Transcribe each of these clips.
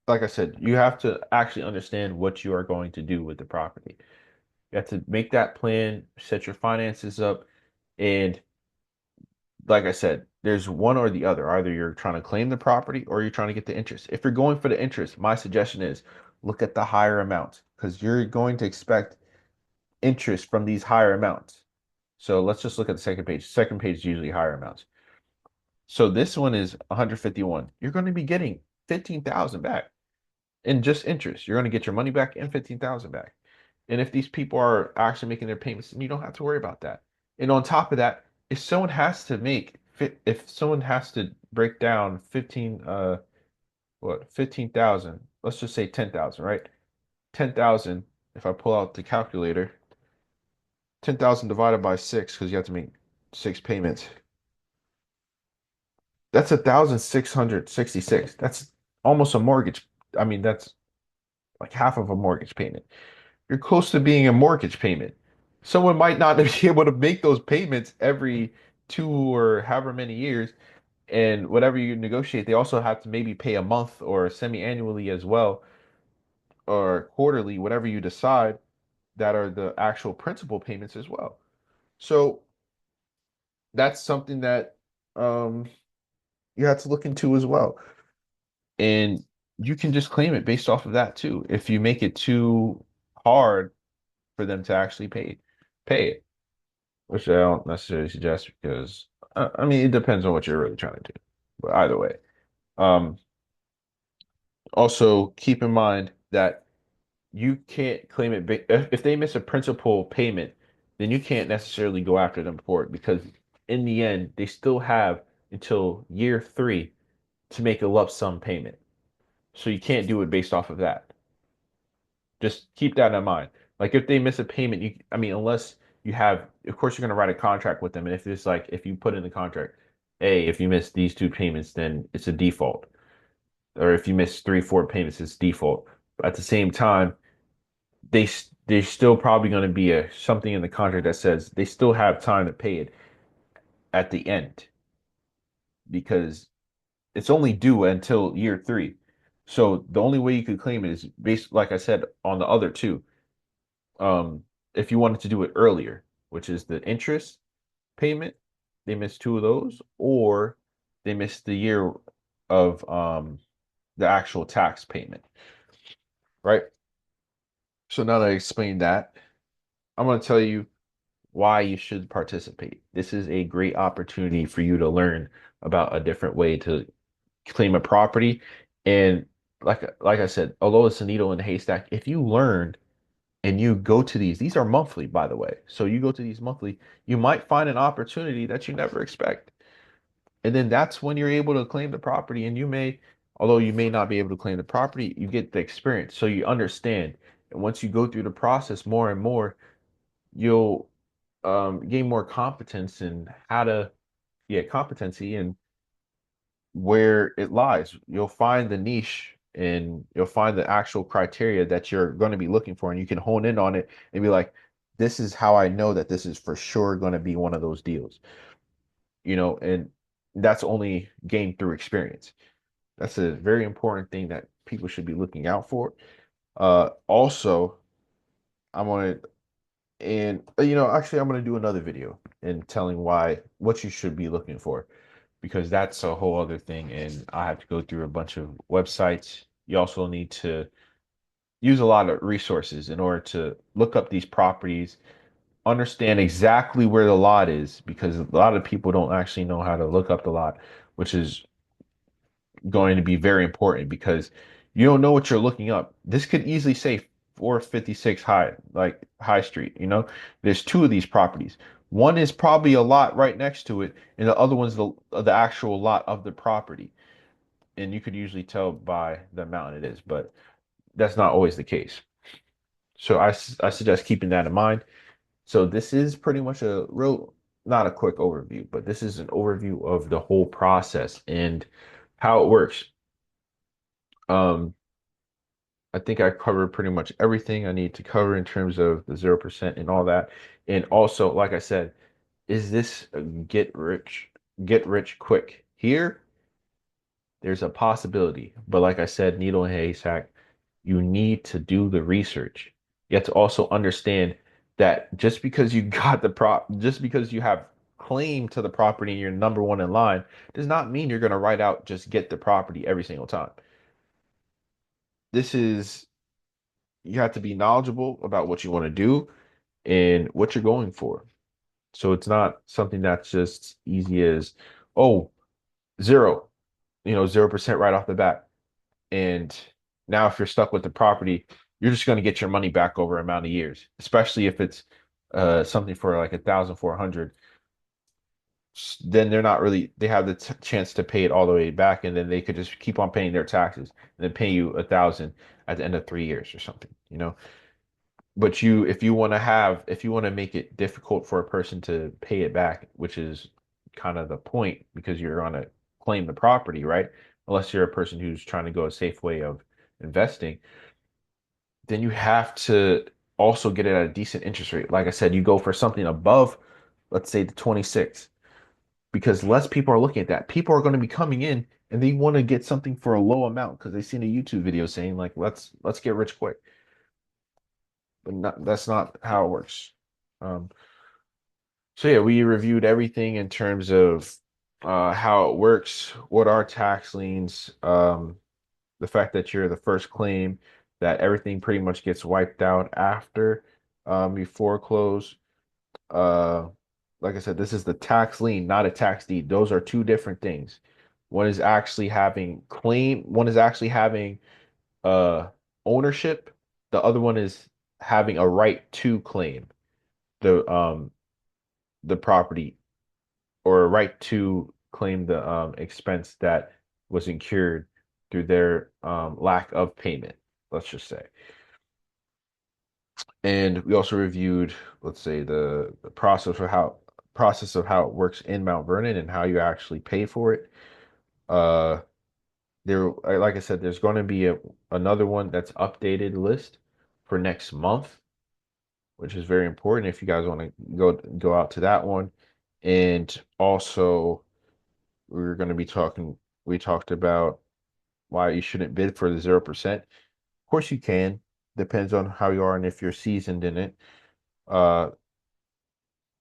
like I said, you have to actually understand what you are going to do with the property. You have to make that plan, set your finances up, and like I said, there's one or the other. Either you're trying to claim the property or you're trying to get the interest. If you're going for the interest, my suggestion is look at the higher amounts because you're going to expect interest from these higher amounts. So let's just look at the second page. Second page is usually higher amounts. So this one is 151. You're going to be getting 15,000 back in just interest. You're going to get your money back and 15,000 back. And if these people are actually making their payments, then you don't have to worry about that. And on top of that, if someone has to break down 15,000, let's just say 10,000, right? 10,000, if I pull out the calculator, 10,000 divided by 6 because you have to make 6 payments. That's 1,666. That's almost a mortgage. I mean, that's like half of a mortgage payment. You're close to being a mortgage payment. Someone might not be able to make those payments every 2 or however many years. And whatever you negotiate, they also have to maybe pay a month or semi-annually as well, or quarterly, whatever you decide, that are the actual principal payments as well. So that's something that um, you have to look into as well. And you can just claim it based off of that too. If you make it too hard for them to actually pay it, which I don't necessarily suggest because I mean it depends on what you're really trying to do. But either way, um, also keep in mind that you can't claim it if they miss a principal payment, then you can't necessarily go after them for it because in the end they still have until year three to make a lump sum payment. So you can't do it based off of that. Just keep that in mind. Like if they miss a payment, I mean, unless you have, of course, you're going to write a contract with them. And if it's like, if you put in the contract, hey, if you miss these 2 payments, then it's a default. Or if you miss three, 4 payments, it's default. But at the same time, there's still probably going to be a something in the contract that says they still have time to pay it at the end because it's only due until year three. So the only way you could claim it is based, like I said, on the other two. If you wanted to do it earlier, which is the interest payment, they missed two of those, or they missed the year of the actual tax payment, right? So now that I explained that, I'm going to tell you why you should participate. This is a great opportunity for you to learn about a different way to claim a property. And like I said, although it's a needle in a haystack, if you learn and you go to these are monthly, by the way. So you go to these monthly, you might find an opportunity that you never expect. And then that's when you're able to claim the property. And although you may not be able to claim the property, you get the experience. So you understand. And once you go through the process more and more, you'll gain more competence in competency and where it lies. You'll find the niche and you'll find the actual criteria that you're going to be looking for, and you can hone in on it and be like, this is how I know that this is for sure going to be one of those deals, and that's only gained through experience. That's a very important thing that people should be looking out for. Also, I'm gonna and actually I'm gonna do another video in telling what you should be looking for because that's a whole other thing. And I have to go through a bunch of websites. You also need to use a lot of resources in order to look up these properties, understand exactly where the lot is, because a lot of people don't actually know how to look up the lot, which is going to be very important because you don't know what you're looking up. This could easily say 456 High Street, There's two of these properties. One is probably a lot right next to it, and the other one's the actual lot of the property. And you could usually tell by the amount it is, but that's not always the case. So I suggest keeping that in mind. So this is pretty much not a quick overview, but this is an overview of the whole process and how it works. Um, I think I covered pretty much everything I need to cover in terms of the 0% and all that. And also, like I said, is this a get rich quick? Here, there's a possibility. But like I said, needle in a haystack, you need to do the research. You have to also understand that just because you got the just because you have claim to the property and you're number one in line, does not mean you're going to write out just get the property every single time. This is, you have to be knowledgeable about what you want to do and what you're going for. So it's not something that's just easy as, oh, zero, 0% right off the bat. And now if you're stuck with the property, you're just going to get your money back over an amount of years, especially if it's something for like 1,400. Then they're not really, they have the chance to pay it all the way back, and then they could just keep on paying their taxes and then pay you 1,000 at the end of 3 years or something. But if you want to make it difficult for a person to pay it back, which is kind of the point because you're going to claim the property, right? Unless you're a person who's trying to go a safe way of investing, then you have to also get it at a decent interest rate. Like I said, you go for something above, let's say the 26, because less people are looking at that. People are going to be coming in and they want to get something for a low amount because they've seen a YouTube video saying like, let's get rich quick. But that's not how it works. Um, so yeah, we reviewed everything in terms of how it works, what are tax liens, the fact that you're the first claim, that everything pretty much gets wiped out after you foreclose. Uh, like I said, this is the tax lien, not a tax deed. Those are two different things. One is actually having uh ownership. The other one is having a right to claim the the property, or a right to claim the expense that was incurred through their lack of payment, let's just say. And we also reviewed, let's say, the process of how it works in Mount Vernon and how you actually pay for it. Uh, like I said, there's going to be another one that's updated list for next month, which is very important if you guys want to go out to that one. And also, we're going to be talking. We talked about why you shouldn't bid for the 0%. Of course, you can. Depends on how you are and if you're seasoned in it. Uh,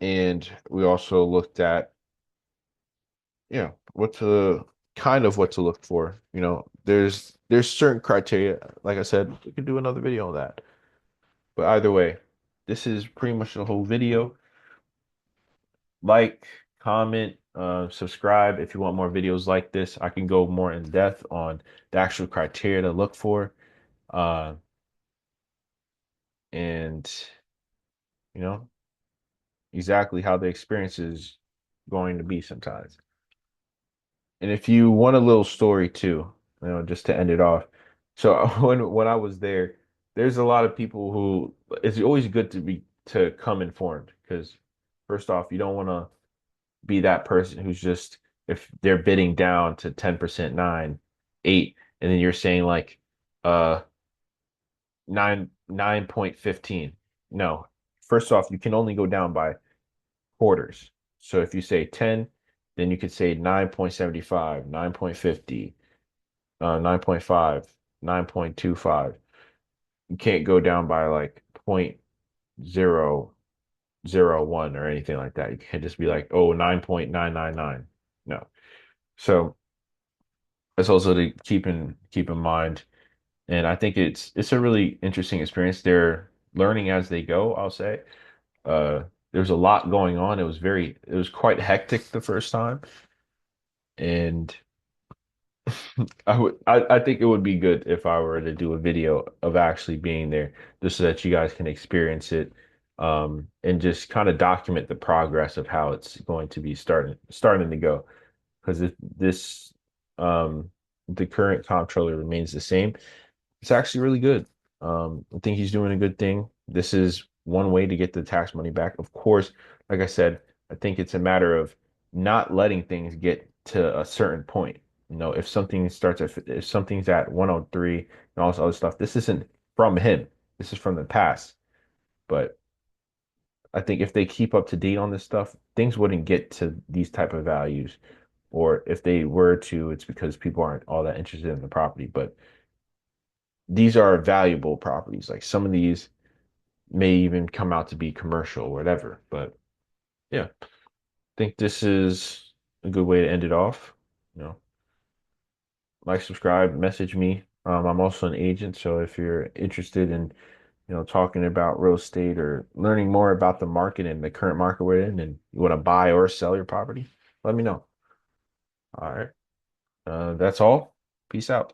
and we also looked at, what to what to look for. There's certain criteria. Like I said, we could do another video on that. But either way, this is pretty much the whole video. Like, comment, subscribe if you want more videos like this. I can go more in depth on the actual criteria to look for. Uh, and you know exactly how the experience is going to be sometimes. And if you want a little story too, just to end it off. So when I was there, there's a lot of people who, it's always good to come informed, because first off, you don't want to be that person who's just, if they're bidding down to 10%, 9, 8, and then you're saying like 9.15. No. First off, you can only go down by quarters. So if you say 10, then you could say 9.75, 9.50, 9.5, 9.25. You can't go down by like point zero zero 0.001 or anything like that. You can't just be like, oh, 9.999. No. So that's also to keep in mind. And I think it's a really interesting experience. They're learning as they go, I'll say. Uh, there's a lot going on. It was quite hectic the first time, and I think it would be good if I were to do a video of actually being there, just so that you guys can experience it, and just kind of document the progress of how it's going to be starting to go. Because if this the current comptroller remains the same, it's actually really good. I think he's doing a good thing. This is one way to get the tax money back. Of course, like I said, I think it's a matter of not letting things get to a certain point. If something's at 103 and all this other stuff, this isn't from him. This is from the past. But I think if they keep up to date on this stuff, things wouldn't get to these type of values, or if they were to, it's because people aren't all that interested in the property. But these are valuable properties. Like some of these may even come out to be commercial or whatever. But yeah, I think this is a good way to end it off. You know, like, subscribe, message me. I'm also an agent, so if you're interested in, talking about real estate or learning more about the market and the current market we're in, and you want to buy or sell your property, let me know. All right. That's all. Peace out.